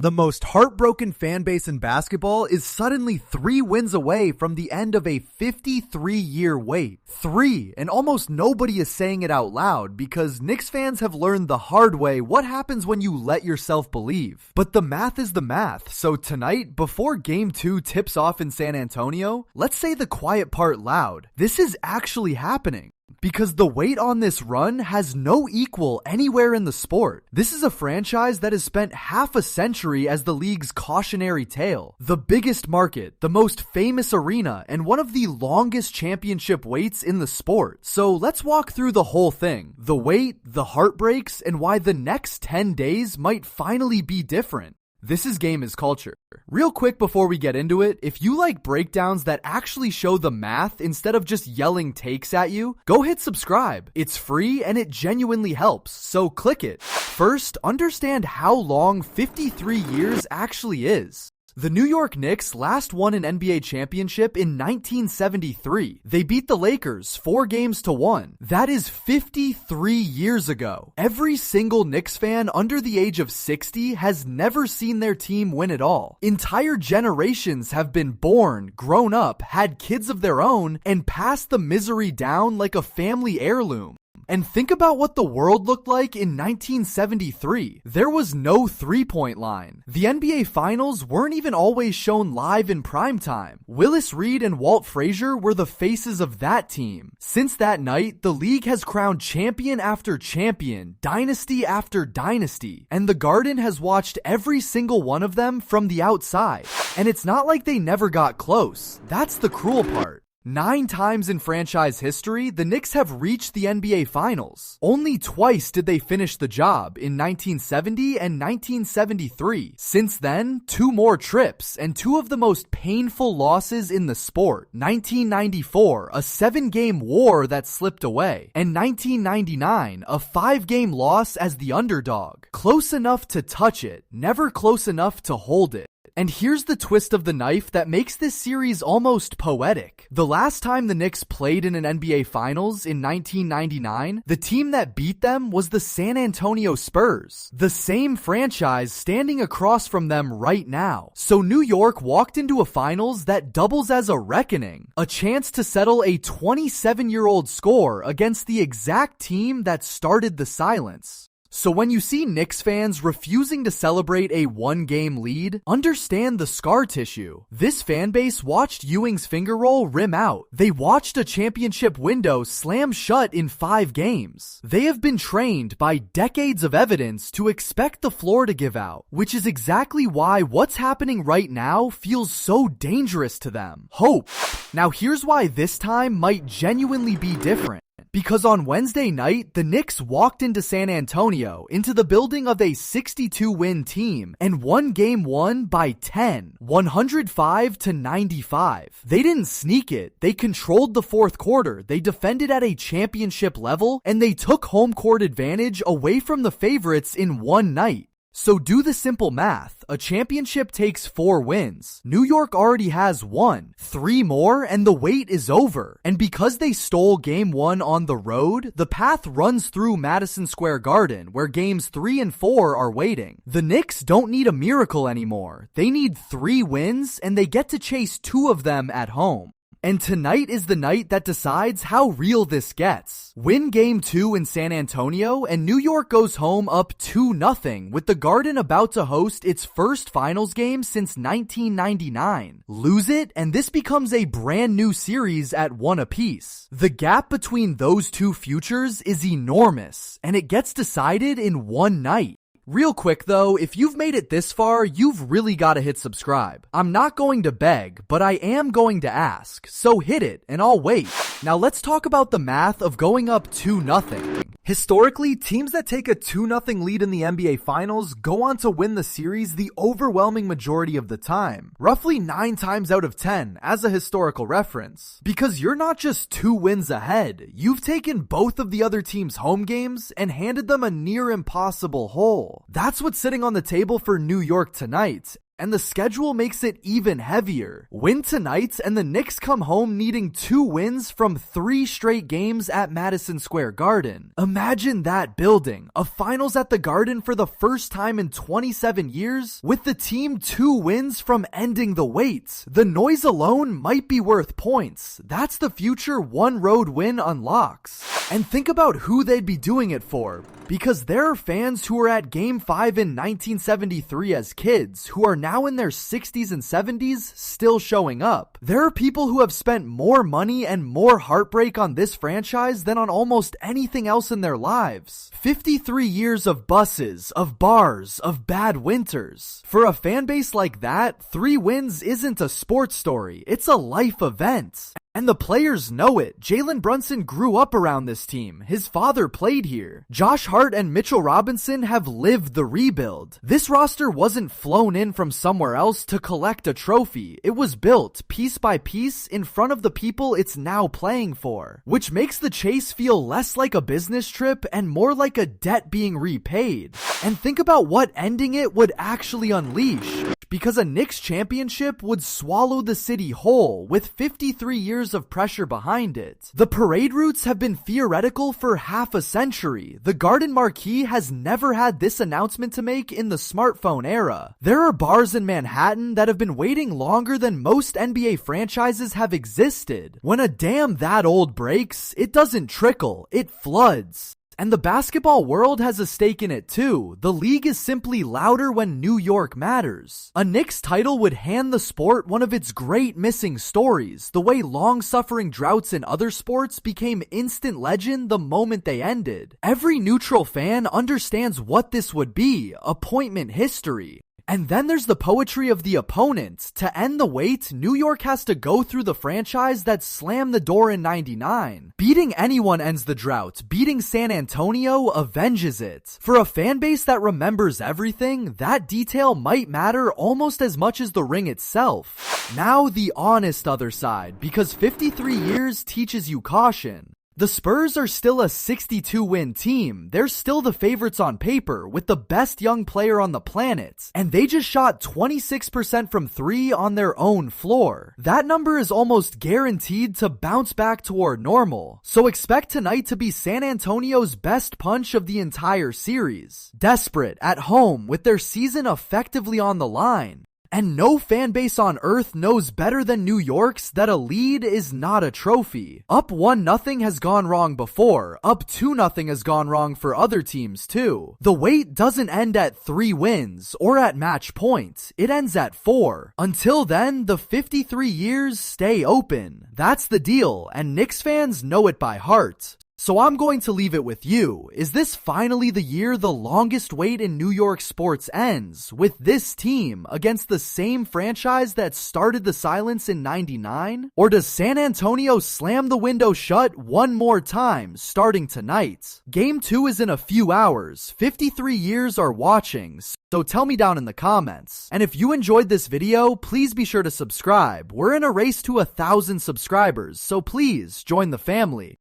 The most heartbroken fan base in basketball is suddenly 3 wins away from the end of a 53-year wait. 3, and almost nobody is saying it out loud because Knicks fans have learned the hard way what happens when you let yourself believe. But the math is the math, so tonight, before Game 2 tips off in San Antonio, let's say the quiet part loud. This is actually happening. Because the wait on this run has no equal anywhere in the sport. This is a franchise that has spent half a century as the league's cautionary tale. The biggest market, the most famous arena, and one of the longest championship waits in the sport. So let's walk through the whole thing. The wait, the heartbreaks, and why the next 10 days might finally be different. This is Game is Culture. Real quick before we get into it, if you like breakdowns that actually show the math instead of just yelling takes at you, go hit subscribe. It's free and it genuinely helps, so click it. First, understand how long 53 years actually is. The New York Knicks last won an NBA championship in 1973. They beat the Lakers 4-1. That is 53 years ago. Every single Knicks fan under the age of 60 has never seen their team win at all. Entire generations have been born, grown up, had kids of their own, and passed the misery down like a family heirloom. And think about what the world looked like in 1973. There was no three-point line. The NBA Finals weren't even always shown live in primetime. Willis Reed and Walt Frazier were the faces of that team. Since that night, the league has crowned champion after champion, dynasty after dynasty, and the Garden has watched every single one of them from the outside. And it's not like they never got close. That's the cruel part. 9 times in franchise history, the Knicks have reached the NBA Finals. Only twice did they finish the job, in 1970 and 1973. Since then, 2 more trips, and 2 of the most painful losses in the sport. 1994, a 7-game war that slipped away, and 1999, a 5-game loss as the underdog. Close enough to touch it, never close enough to hold it. And here's the twist of the knife that makes this series almost poetic. The last time the Knicks played in an NBA Finals in 1999, the team that beat them was the San Antonio Spurs, the same franchise standing across from them right now. So New York walked into a Finals that doubles as a reckoning, a chance to settle a 27-year-old score against the exact team that started the silence. So when you see Knicks fans refusing to celebrate a 1-game lead, understand the scar tissue. This fan base watched Ewing's finger roll rim out. They watched a championship window slam shut in 5 games. They have been trained by decades of evidence to expect the floor to give out, which is exactly why what's happening right now feels so dangerous to them. Hope. Now here's why this time might genuinely be different. Because on Wednesday night, the Knicks walked into San Antonio, into the building of a 62-win team, and won Game 1 by 10, 105-95. They didn't sneak it. They controlled the fourth quarter. They defended at a championship level, and they took home court advantage away from the favorites in one night. So do the simple math. A championship takes 4 wins. New York already has 1. 3 more and the wait is over. And because they stole Game 1 on the road, the path runs through Madison Square Garden, where Games 3 and 4 are waiting. The Knicks don't need a miracle anymore. They need 3 wins, and they get to chase 2 of them at home. And tonight is the night that decides how real this gets. Win Game 2 in San Antonio, and New York goes home up 2-0, with the Garden about to host its first finals game since 1999. Lose it, and this becomes a brand new series at 1 apiece. The gap between those 2 futures is enormous, and it gets decided in one night. Real quick though, if you've made it this far, you've really got to hit subscribe. I'm not going to beg, but I am going to ask, so hit it and I'll wait. Now let's talk about the math of going up 2-0. Historically, teams that take a 2-0 lead in the NBA Finals go on to win the series the overwhelming majority of the time, roughly 9 times out of 10 as a historical reference. Because you're not just 2 wins ahead, you've taken both of the other team's home games and handed them a near impossible hole. That's what's sitting on the table for New York tonight. and the schedule makes it even heavier. Win tonight, and the Knicks come home needing 2 wins from 3 straight games at Madison Square Garden. Imagine that building, a finals at the Garden for the first time in 27 years, with the team 2 wins from ending the wait. The noise alone might be worth points. That's the future one road win unlocks. And think about who they'd be doing it for, because there are fans who were at Game 5 in 1973 as kids who are now in their 60s and 70s still showing up. There are people who have spent more money and more heartbreak on this franchise than on almost anything else in their lives. 53 years of buses, of bars, of bad winters. For a fan base like that, 3 wins isn't a sports story, it's a life event. And the players know it. Jalen Brunson grew up around this team. His father played here. Josh Hart and Mitchell Robinson have lived the rebuild. This roster wasn't flown in from somewhere else to collect a trophy. It was built piece by piece in front of the people it's now playing for, which makes the chase feel less like a business trip and more like a debt being repaid. And think about what ending it would actually unleash. Because a Knicks championship would swallow the city whole with 53 years of pressure behind it. The parade routes have been theoretical for half a century. The Garden Marquee has never had this announcement to make in the smartphone era. There are bars in Manhattan that have been waiting longer than most NBA franchises have existed. When a dam that old breaks, it doesn't trickle, it floods. And the basketball world has a stake in it too. The league is simply louder when New York matters. A Knicks title would hand the sport one of its great missing stories, the way long-suffering droughts in other sports became instant legend the moment they ended. Every neutral fan understands what this would be, appointment history. And then there's the poetry of the opponent. To end the wait, New York has to go through the franchise that slammed the door in '99. Beating anyone ends the drought. Beating San Antonio avenges it. For a fan base that remembers everything, that detail might matter almost as much as the ring itself. Now the honest other side, because 53 years teaches you caution. The Spurs are still a 62-win team. They're still the favorites on paper, with the best young player on the planet. And they just shot 26% from 3 on their own floor. That number is almost guaranteed to bounce back toward normal. So expect tonight to be San Antonio's best punch of the entire series. Desperate, at home, with their season effectively on the line. And no fan base on earth knows better than New York's that a lead is not a trophy. Up 1-0 has gone wrong before. Up 2-0 has gone wrong for other teams too. The wait doesn't end at 3 wins or at match point. It ends at 4. Until then, the 53 years stay open. That's the deal, and Knicks fans know it by heart. So I'm going to leave it with you. Is this finally the year the longest wait in New York sports ends, with this team against the same franchise that started the silence in '99? Or does San Antonio slam the window shut one more time, starting tonight? Game 2 is in a few hours. 53 years are watching, so tell me down in the comments. And if you enjoyed this video, please be sure to subscribe. We're in a race to 1,000 subscribers, so please join the family.